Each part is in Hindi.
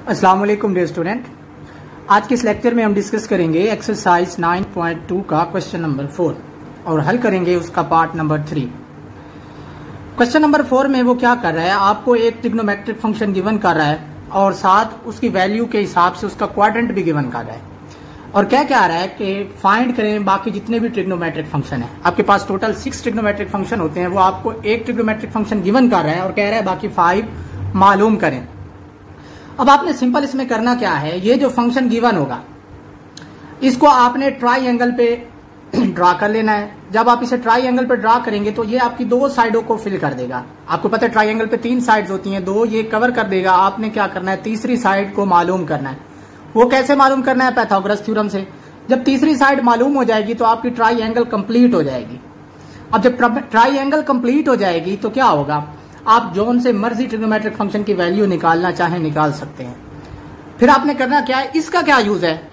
अस्सलाम वालेकुम डियर स्टूडेंट। आज के इस लेक्चर में हम डिस्कस करेंगे एक्सरसाइज 9.2 का क्वेश्चन नंबर 4 और हल करेंगे उसका पार्ट नंबर 3। क्वेश्चन नंबर 4 में वो क्या कर रहा है, आपको एक ट्रिग्नोमेट्रिक फंक्शन गिवन कर रहा है और साथ उसकी वैल्यू के हिसाब से उसका क्वाड्रेंट भी गिवन कर रहा है और क्या क्या आ रहा है कि फाइंड करें बाकी जितने भी ट्रिग्नोमेट्रिक फंक्शन है। आपके पास टोटल 6 ट्रिग्नोमेट्रिक फंक्शन होते हैं, वो आपको एक ट्रिग्नोमेट्रिक फंक्शन गिवन कर रहा है और कह रहा है बाकी 5 मालूम करें। अब आपने सिंपल इसमें करना क्या है, ये जो फंक्शन गिवन होगा इसको आपने ट्राइंगल पे ड्रा कर लेना है। जब आप इसे ट्राइंगल पे ड्रा करेंगे तो ये आपकी दो साइडों को फिल कर देगा। आपको पता है ट्राइंगल पे 3 साइड्स होती हैं, 2 ये कवर कर देगा। आपने क्या करना है, तीसरी साइड को मालूम करना है। वो कैसे मालूम करना है, पाइथागोरस थ्योरम से। जब तीसरी साइड मालूम हो जाएगी तो आपकी ट्राइंगल कंप्लीट हो जाएगी। अब जब ट्राइंगल कंप्लीट हो जाएगी तो क्या होगा, आप जोन से मर्जी ट्रिग्नोमेट्रिक फंक्शन की वैल्यू निकालना चाहें निकाल सकते हैं। फिर आपने करना क्या है, इसका क्या यूज है,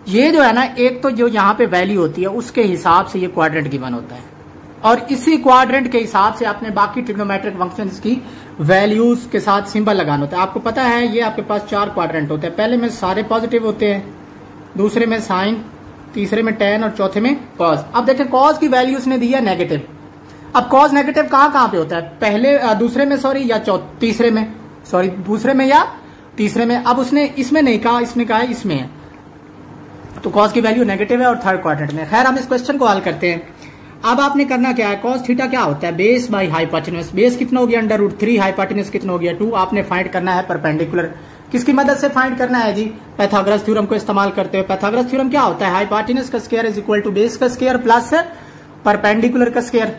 ये जो है ना, एक तो जो यहाँ पे वैल्यू होती है उसके हिसाब से ये क्वाड्रेंट गिवन होता है और इसी क्वाड्रेंट के हिसाब से आपने बाकी ट्रिग्नोमेट्रिक फंक्शंस की वैल्यूज के साथ सिंबल लगाना होता है। आपको पता है ये आपके पास 4 क्वाड्रेंट होते हैं। पहले में सारे पॉजिटिव होते हैं, दूसरे में साइन, तीसरे में tan और चौथे में कॉज। अब देखें कॉज की वैल्यू उसने दी है नेगेटिव। अब कॉज नेगेटिव कहाँ पे होता है, पहले दूसरे में सॉरी या तीसरे में सॉरी दूसरे में या तीसरे में। अब उसने इसमें नहीं कहा, इसने कहा है इसमें है, तो कॉज की वैल्यू नेगेटिव है और थर्ड क्वाड्रेंट में। खैर हम इस क्वेश्चन को हल करते हैं। अब आपने करना क्या है, कॉस थीटा क्या होता है, बेस बाई हाइपोटेन्यूज। बेस कितना हो गया √3, हाइपोटेन्यूज कितना हो गया 2। आपने फाइंड करना है परपेंडिकुलर। किसकी मदद से फाइंड करना है जी, पाइथागोरस थ्योरम को इस्तेमाल करते हुए। पाइथागोरस थ्योरम क्या होता है, हाइपोटेन्यूज का square is equal to base का स्क्वायर प्लस परपेंडिकुलर का स्क्वायर।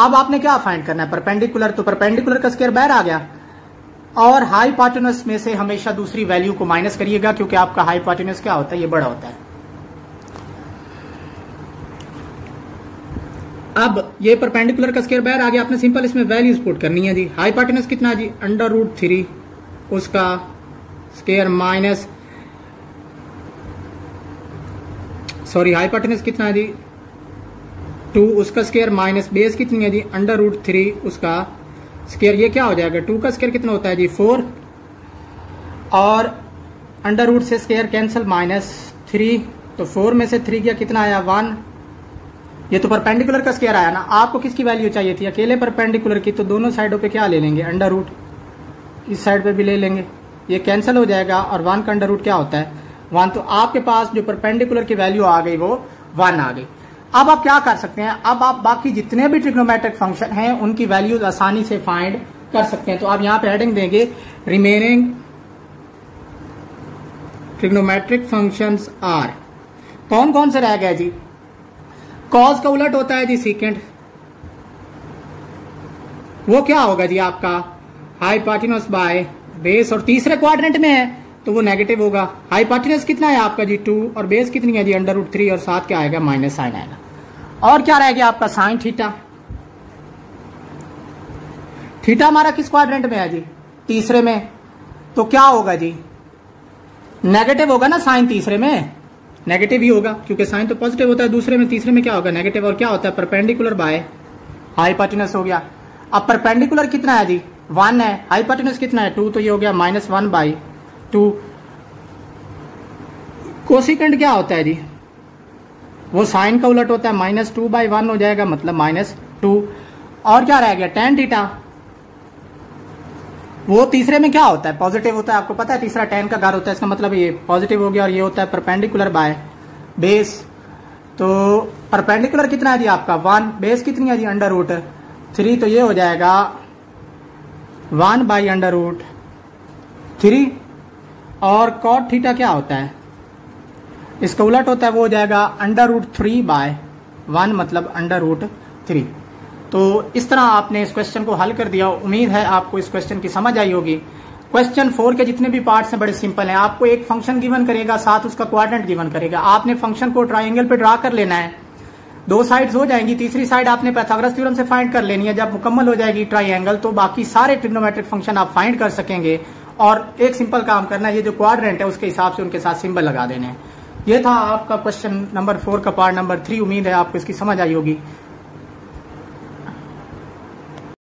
अब आपने क्या फाइंड करना है, परपेंडिकुलर, तो परपेंडिकुलर का स्क्वायर बाहर आ गया और हाइपोटेन्यूज में से हमेशा दूसरी वैल्यू को माइनस करिएगा क्योंकि आपका हाइपोटेन्यूज क्या होता है, ये बड़ा होता है। अब ये परपेंडिकुलर का स्क्वायर बाहर आ गया, आपने सिंपल इसमें वैल्यूज पुट करनी है जी। हाइपोटेन्यूज कितना है जी, √3 उसका स्क्वायर माइनस हाइपोटेन्यूज कितना है जी 2 उसका स्क्वायर माइनस बेस कितनी है जी √3 उसका स्क्वायर। ये क्या हो जाएगा, 2 का स्क्वायर कितना होता है जी 4 और √ से स्क्वायर कैंसिल -3, तो 4 में से 3 गया कितना आया 1। ये तो परपेंडिकुलर का स्क्वायर आया ना। आपको किसकी वैल्यू चाहिए थी, अकेले परपेंडिकुलर की, तो दोनों साइडों पे क्या ले लेंगे √ इस साइड पे भी ले लेंगे, ये कैंसिल हो जाएगा और 1 का √ क्या होता है 1। तो आपके पास जो परपेंडिकुलर की वैल्यू आ गई वो 1 आ गई। अब आप क्या कर सकते हैं, अब आप बाकी जितने भी ट्रिग्नोमेट्रिक फंक्शन हैं उनकी वैल्यूज आसानी से फाइंड कर सकते हैं। तो आप यहां पे हेडिंग देंगे रिमेनिंग ट्रिग्नोमेट्रिक फंक्शंस आर। कौन कौन से रह गए जी, कॉस का उलट होता है जी सीकेंड, वो क्या होगा जी आपका हाइपोटेन्यूज बाय बेस और तीसरे क्वाड्रेंट में है तो वो नेगेटिव होगा। हाइपोटेन्यूज कितना है आपका जी 2 और बेस कितनी है जी √3 और साथ क्या आएगा माइनस साइन आएगा। और क्या रह गया आपका साइन थीटा। थीटा हमारा किस क्वाड्रेंट में है जी, तीसरे में, तो क्या होगा जी नेगेटिव होगा ना। साइन तीसरे में नेगेटिव ही होगा क्योंकि साइन तो पॉजिटिव होता है दूसरे में, तीसरे में क्या होगा नेगेटिव। और क्या होता है परपेंडिकुलर बाय हाइपोटेन्यूज हो गया। अब परपेंडिकुलर कितना है जी 1 है, हाइपोटेन्यूज कितना है 2, तो ये हो गया -1/2। कोसिकेंड क्या होता है जी, वो साइन का उलट होता है, -2/1 हो जाएगा मतलब -2। और क्या रह गया tan थीटा, वो तीसरे में क्या होता है पॉजिटिव होता है। आपको पता है तीसरा tan का घर होता है, इसका मतलब ये पॉजिटिव हो गया। और ये होता है परपेंडिकुलर बाय बेस, तो परपेंडिकुलर कितना है जी आपका 1, बेस कितनी है जी √3, तो ये हो जाएगा 1/√3। और cot थीटा क्या होता है, इसका उलट होता है, वो हो जाएगा √3/1 मतलब √3। तो इस तरह आपने इस क्वेश्चन को हल कर दिया। उम्मीद है आपको इस क्वेश्चन की समझ आई होगी। क्वेश्चन 4 के जितने भी पार्ट्स हैं बड़े सिंपल हैं। आपको एक फंक्शन गिवन करेगा, साथ उसका क्वाड्रेंट गिवन करेगा। आपने फंक्शन को ट्राइंगल पे ड्रा कर लेना है, 2 साइड्स हो जाएंगी, तीसरी साइड आपने पाइथागोरस थ्योरम से फाइंड कर लेनी है। जब मुकम्मल हो जाएगी ट्राइंगल तो बाकी सारे ट्रिग्नोमेट्रिक फंक्शन आप फाइंड कर सकेंगे। और एक सिंपल काम करना है, ये जो क्वाड्रेंट है उसके हिसाब से उनके साथ सिंबल लगा देने हैं। ये था आपका क्वेश्चन नंबर 4 का पार्ट नंबर 3। उम्मीद है आपको इसकी समझ आई होगी।